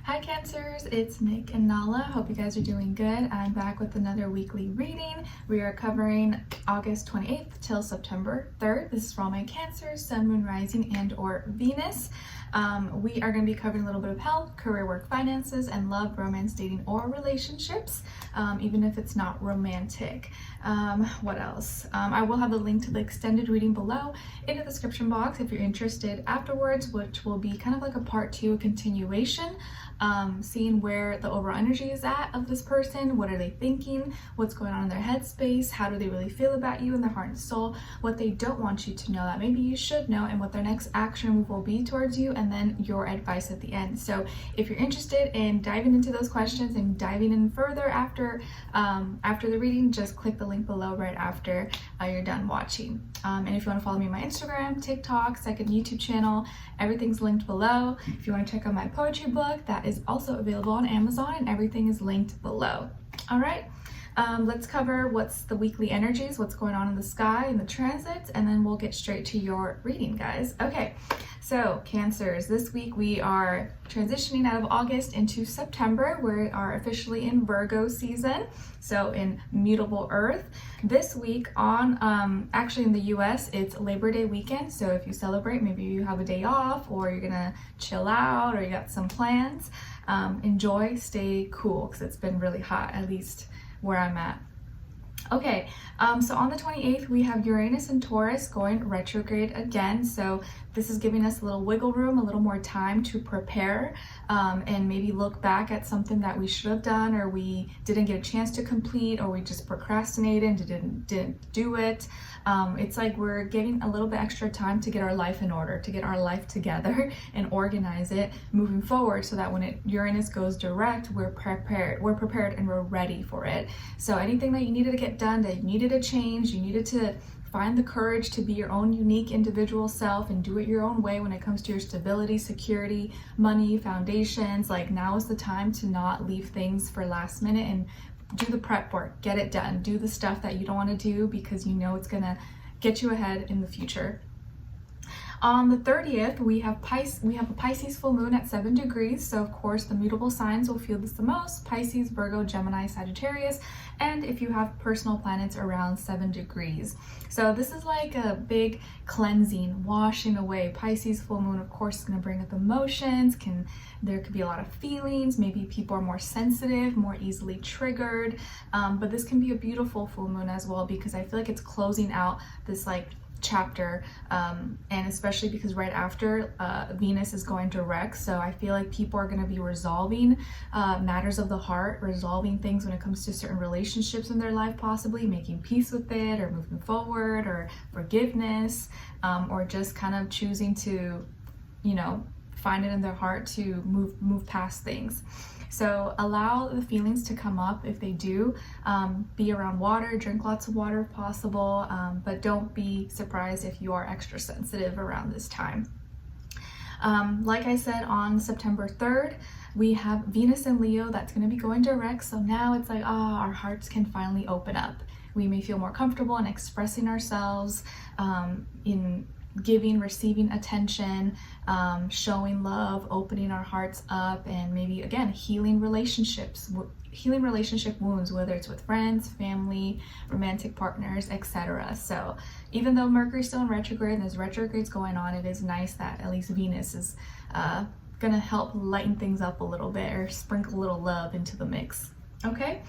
Hi Cancers, it's Nick and Nala. Hope you guys are doing good. I'm back with another weekly reading. We are covering August 28th till September 3rd. This is for all my Cancers, Sun, Moon, Rising, and or Venus. We are going to be covering a little bit of health, career, work, finances, and love, romance, dating, or relationships, even if it's not romantic. What else? I will have a link to the extended reading below in the description box if you're interested afterwards, which will be kind of like a part 2, a continuation, seeing where the overall energy is at of this person, what are they thinking, what's going on in their headspace, how do they really feel about you in their heart and soul, what they don't want you to know that maybe you should know, and what their next action move will be towards you, and then your advice at the end. So if you're interested in diving into those questions and diving in further after the reading, just click the link below right after you're done watching. And if you want to follow me on my Instagram, TikTok, second YouTube channel, everything's linked below. If you want to check out my poetry book, that is also available on Amazon, and everything is linked below. All right, let's cover what's the weekly energies, what's going on in the sky and the transits, and then we'll get straight to your reading, guys. Okay, so Cancers, this week we are transitioning out of August into September. We are officially in Virgo season, so in mutable earth. This week on, actually in the US, it's Labor Day weekend, so if you celebrate, maybe you have a day off, or you're gonna chill out, or you got some plans, enjoy, stay cool, because it's been really hot, at least where I'm at. Okay, so on the 28th, we have Uranus and Taurus going retrograde again. So this is giving us a little wiggle room, a little more time to prepare, and maybe look back at something that we should have done, or we didn't get a chance to complete, or we just procrastinated and didn't do it. It's like we're getting a little bit extra time to get our life in order, to get our life together and organize it moving forward, so that when Uranus goes direct, we're prepared and we're ready for it. So anything that you needed to get done, that you needed to change, you needed to find the courage to be your own unique individual self and do it your own way when it comes to your stability, security, money, foundations. Like, now is the time to not leave things for last minute and do the prep work, get it done, do the stuff that you don't want to do because you know it's gonna get you ahead in the future. On the 30th, we have a Pisces full moon at 7 degrees. So of course the mutable signs will feel this the most: Pisces, Virgo, Gemini, Sagittarius, and if you have personal planets around 7 degrees. So this is like a big cleansing, washing away. Pisces full moon, of course, is going to bring up emotions. There could be a lot of feelings. Maybe people are more sensitive, more easily triggered. But this can be a beautiful full moon as well, because I feel like it's closing out this like chapter, and especially because right after Venus is going direct, so I feel like people are going to be resolving matters of the heart, resolving things when it comes to certain relationships in their life, possibly making peace with it, or moving forward, or forgiveness, or just kind of choosing to, you know, find it in their heart to move past things. So allow the feelings to come up if they do. Be around water, drink lots of water if possible, but don't be surprised if you are extra sensitive around this time. Like I said, on September 3rd, we have Venus in Leo that's going to be going direct. So now it's like, our hearts can finally open up. We may feel more comfortable in expressing ourselves, in giving, receiving attention, showing love, opening our hearts up, and maybe again healing relationship wounds, whether it's with friends, family, romantic partners, etc. So even though Mercury's still in retrograde and there's retrogrades going on, it is nice that at least Venus is gonna help lighten things up a little bit, or sprinkle a little love into the mix. Okay,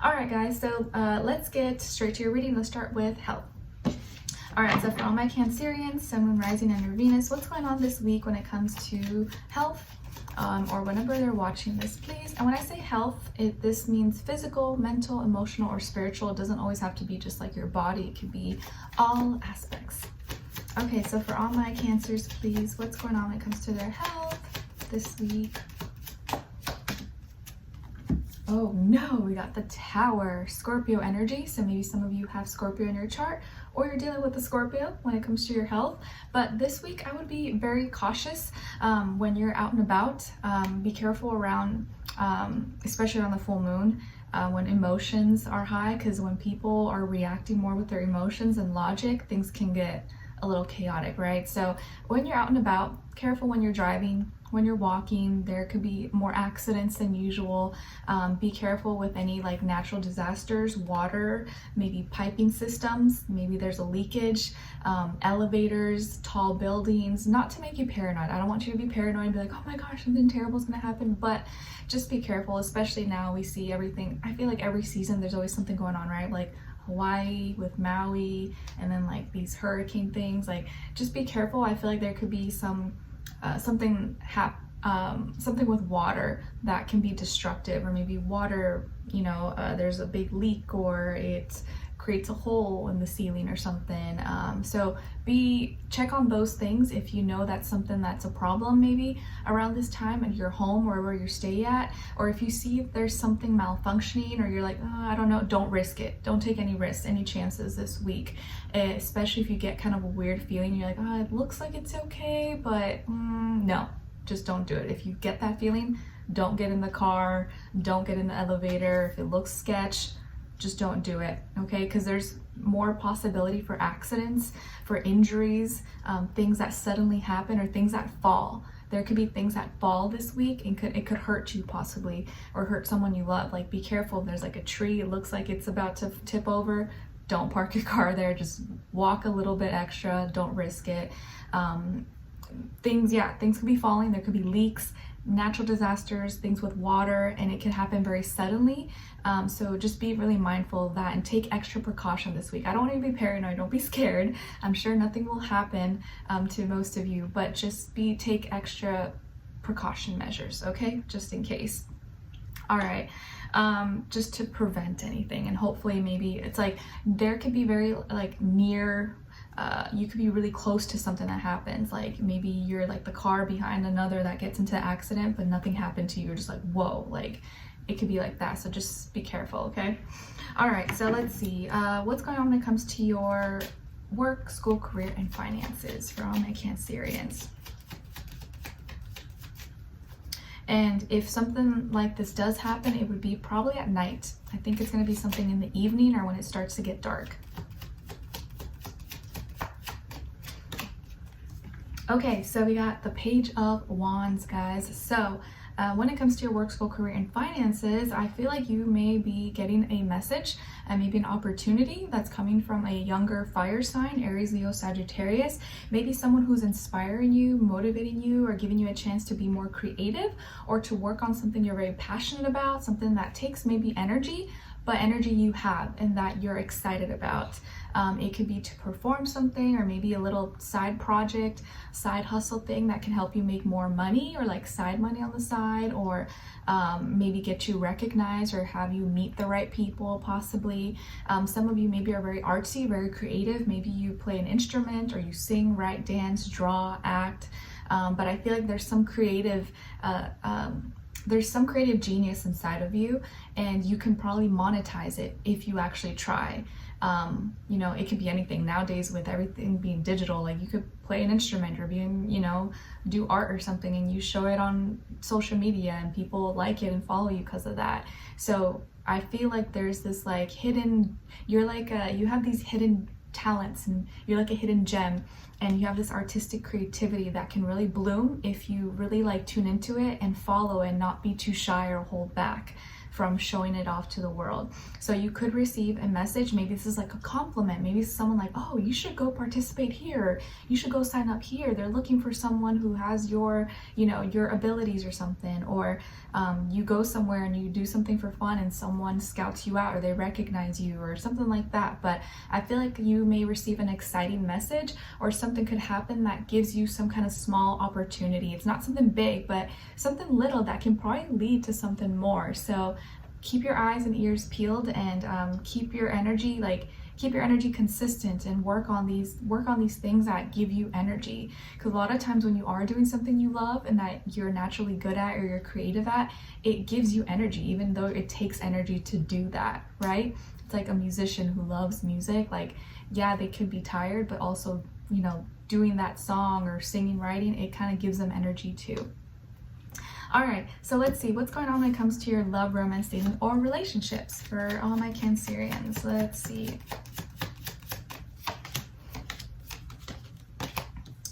all right guys, so let's get straight to your reading. Let's start with health. All right, so for all my Cancerians, Sun, Moon, Rising, and your Venus, what's going on this week when it comes to health, or whenever they're watching this, please. And when I say health, this means physical, mental, emotional, or spiritual. It doesn't always have to be just like your body. It could be all aspects. Okay, so for all my Cancers, please, what's going on when it comes to their health this week? Oh no, we got the Tower, Scorpio energy. So maybe some of you have Scorpio in your chart, or you're dealing with the Scorpio when it comes to your health. But this week I would be very cautious when you're out and about. Be careful around, especially around the full moon, when emotions are high, because when people are reacting more with their emotions and logic, things can get a little chaotic, right? So when you're out and about, careful when you're driving, when you're walking. There could be more accidents than usual. Be careful with any like natural disasters, water, maybe piping systems, maybe there's a leakage, elevators, tall buildings. Not to make you paranoid. I don't want you to be paranoid and be like, oh my gosh, something terrible is gonna happen, but just be careful, especially now we see everything. I feel like every season there's always something going on, right? Like Hawaii with Maui, and then like these hurricane things. Like, just be careful. I feel like there could be something with water that can be destructive, or maybe water, there's a big leak, or it creates a hole in the ceiling or something. So check on those things if you know that's something that's a problem maybe around this time at your home or where you stay at, or if you see if there's something malfunctioning, or you're like, oh, I don't know, don't risk it. Don't take any risks, any chances this week, especially if you get kind of a weird feeling. You're like, oh, it looks like it's okay, but no, just don't do it. If you get that feeling, don't get in the car, don't get in the elevator. If it looks sketch, just don't do it, okay? Because there's more possibility for accidents, for injuries, things that suddenly happen, or things that fall. There could be things that fall this week, and it could hurt you possibly, or hurt someone you love. Like, be careful. If there's like a tree, it looks like it's about to tip over, don't park your car there. Just walk a little bit extra, don't risk it. Things could be falling. There could be leaks, natural disasters, things with water, and it can happen very suddenly. So just be really mindful of that and take extra precaution this week. I don't want you to be paranoid, don't be scared. I'm sure nothing will happen to most of you, but just take extra precaution measures, okay? Just in case. All right, just to prevent anything, and hopefully maybe it's like there could be very like near, you could be really close to something that happens. Like maybe you're like the car behind another that gets into an accident, but nothing happened to you. You're just like, whoa, like it could be like that. So just be careful, okay? All right, so let's see what's going on when it comes to your work, school, career, and finances for all my Cancerians. And if something like this does happen, it would be probably at night. I think it's going to be something in the evening or when it starts to get dark. Okay, so we got the Page of Wands, guys. So when it comes to your work, school, career, and finances, I feel like you may be getting a message and maybe an opportunity that's coming from a younger fire sign, Aries, Leo, Sagittarius. Maybe someone who's inspiring you, motivating you, or giving you a chance to be more creative, or to work on something you're very passionate about, something that takes maybe energy, but energy you have and that you're excited about. It could be to perform something, or maybe a little side project, side hustle thing that can help you make more money, or like side money on the side, or maybe get you recognized, or have you meet the right people possibly. Some of you maybe are very artsy, very creative. Maybe you play an instrument, or you sing, write, dance, draw, act. But I feel like there's some creative genius inside of you, and you can probably monetize it if you actually try. It could be anything nowadays with everything being digital. Like, you could play an instrument, or do art or something, and you show it on social media, and people like it and follow you because of that. So I feel like there's this like hidden, you have these hidden talents, and you're like a hidden gem, and you have this artistic creativity that can really bloom if you really like tune into it and follow, and not be too shy or hold back from showing it off to the world. So you could receive a message. Maybe this is like a compliment. Maybe it's someone like, oh, you should go participate here. You should go sign up here. They're looking for someone who has your abilities or something. Or you go somewhere and you do something for fun, and someone scouts you out, or they recognize you, or something like that. But I feel like you may receive an exciting message, or something could happen that gives you some kind of small opportunity. It's not something big, but something little that can probably lead to something more. So keep your eyes and ears peeled, and keep your energy consistent, and work on these things that give you energy. Because a lot of times when you are doing something you love and that you're naturally good at, or you're creative at, it gives you energy, even though it takes energy to do that, right? It's like a musician who loves music. Like, yeah, they could be tired, but also, doing that song or singing, writing, it kind of gives them energy too. All right, so let's see what's going on when it comes to your love, romance, dating, or relationships for all my Cancerians. Let's see.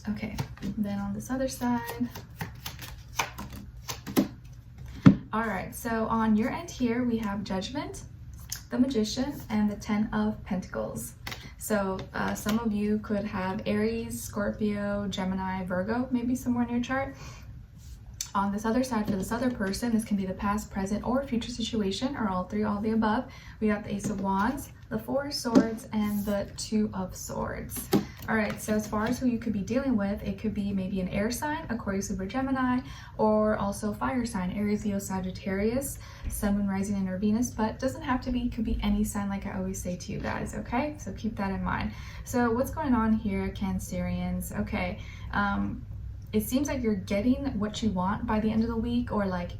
Okay, then on this other side. All right, so on your end here, we have Judgment, the Magician, and the 10 of Pentacles. So some of you could have Aries, Scorpio, Gemini, Virgo, maybe somewhere in your chart. On this other side, for this other person, this can be the past, present, or future situation, or all three, all the above. We got the Ace of Wands, the Four of Swords, and the Two of Swords. All right, so as far as who you could be dealing with, it could be maybe an air sign, Aquarius, Libra, Gemini, or also fire sign, Aries, Leo, Sagittarius, Sun, Moon, Rising, and or Venus, but doesn't have to be, could be any sign like I always say to you guys, okay? So keep that in mind. So what's going on here, Cancerians? Okay, it seems like you're getting what you want by the end of the week, or like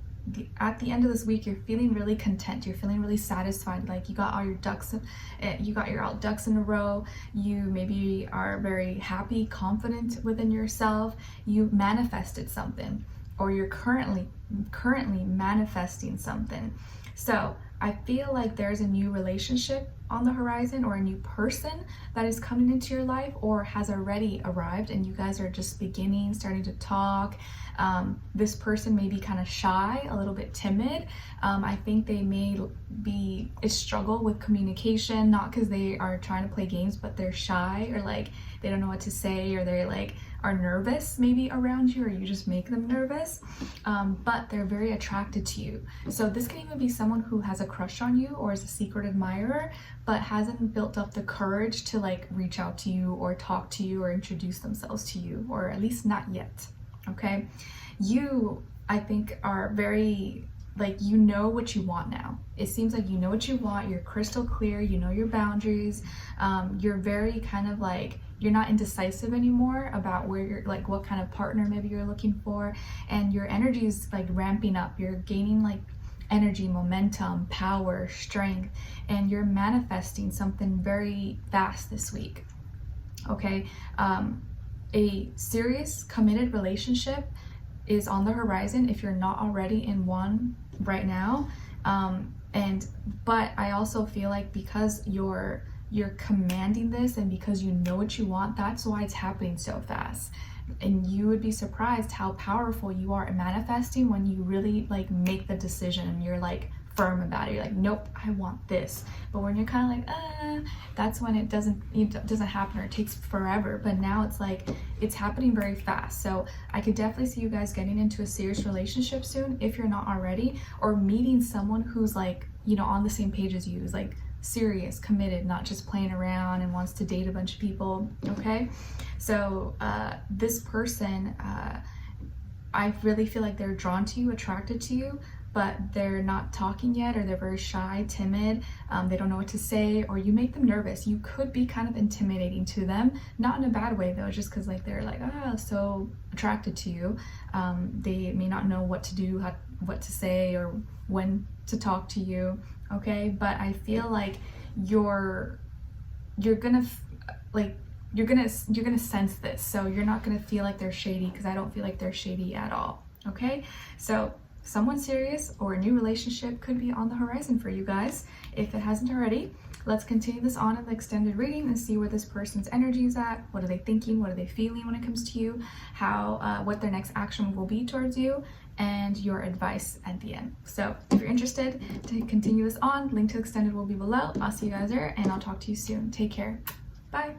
at the end of this week, you're feeling really content. You're feeling really satisfied. Like you got all your ducks in a row. You maybe are very happy, confident within yourself. You manifested something, or you're currently manifesting something. So I feel like there's a new relationship on the horizon, or a new person that is coming into your life or has already arrived, and you guys are just starting to talk. This person may be kind of shy, a little bit timid. I think they may struggle with communication, not because they are trying to play games, but they're shy, or like they don't know what to say, or they like are nervous maybe around you, or you just make them nervous, but they're very attracted to you. So this can even be someone who has a crush on you, or is a secret admirer, but hasn't built up the courage to like reach out to you or talk to you or introduce themselves to you, or at least not yet. Okay, you, I think, are very, like, you know what you want now. It seems like you know what you want. You're crystal clear. You know your boundaries. You're very kind of like, you're not indecisive anymore about where you're, like, what kind of partner maybe you're looking for, and your energy is like ramping up. You're gaining like energy, momentum, power, strength, and you're manifesting something very fast this week. Okay, a serious committed relationship is on the horizon if you're not already in one right now. But I also feel like because you're commanding this, and because you know what you want, that's why it's happening so fast. And you would be surprised how powerful you are at manifesting when you really like make the decision and you're like firm about it. You're like, nope, I want this. But when you're kind of like, that's when it doesn't happen, or it takes forever. But now it's like, it's happening very fast. So I could definitely see you guys getting into a serious relationship soon if you're not already, or meeting someone who's like, you know, on the same page as you, who's like serious, committed, not just playing around and wants to date a bunch of people. Okay, so this person, I really feel like they're drawn to you, attracted to you, but they're not talking yet, or they're very shy, timid. They don't know what to say, or you make them nervous. You could be kind of intimidating to them, not in a bad way though, just because like they're like, so attracted to you. They may not know what to do, what to say, or when to talk to you. Okay, but I feel like you're gonna sense this, so you're not gonna feel like they're shady, because I don't feel like they're shady at all. Okay, so someone serious or a new relationship could be on the horizon for you guys if it hasn't already. Let's continue this on in the extended reading and see where this person's energy is at. What are they thinking? What are they feeling when it comes to you? What their next action will be towards you, and your advice at the end. So if you're interested to continue this on, link to extended will be below. I'll see you guys there, and I'll talk to you soon. Take care. Bye.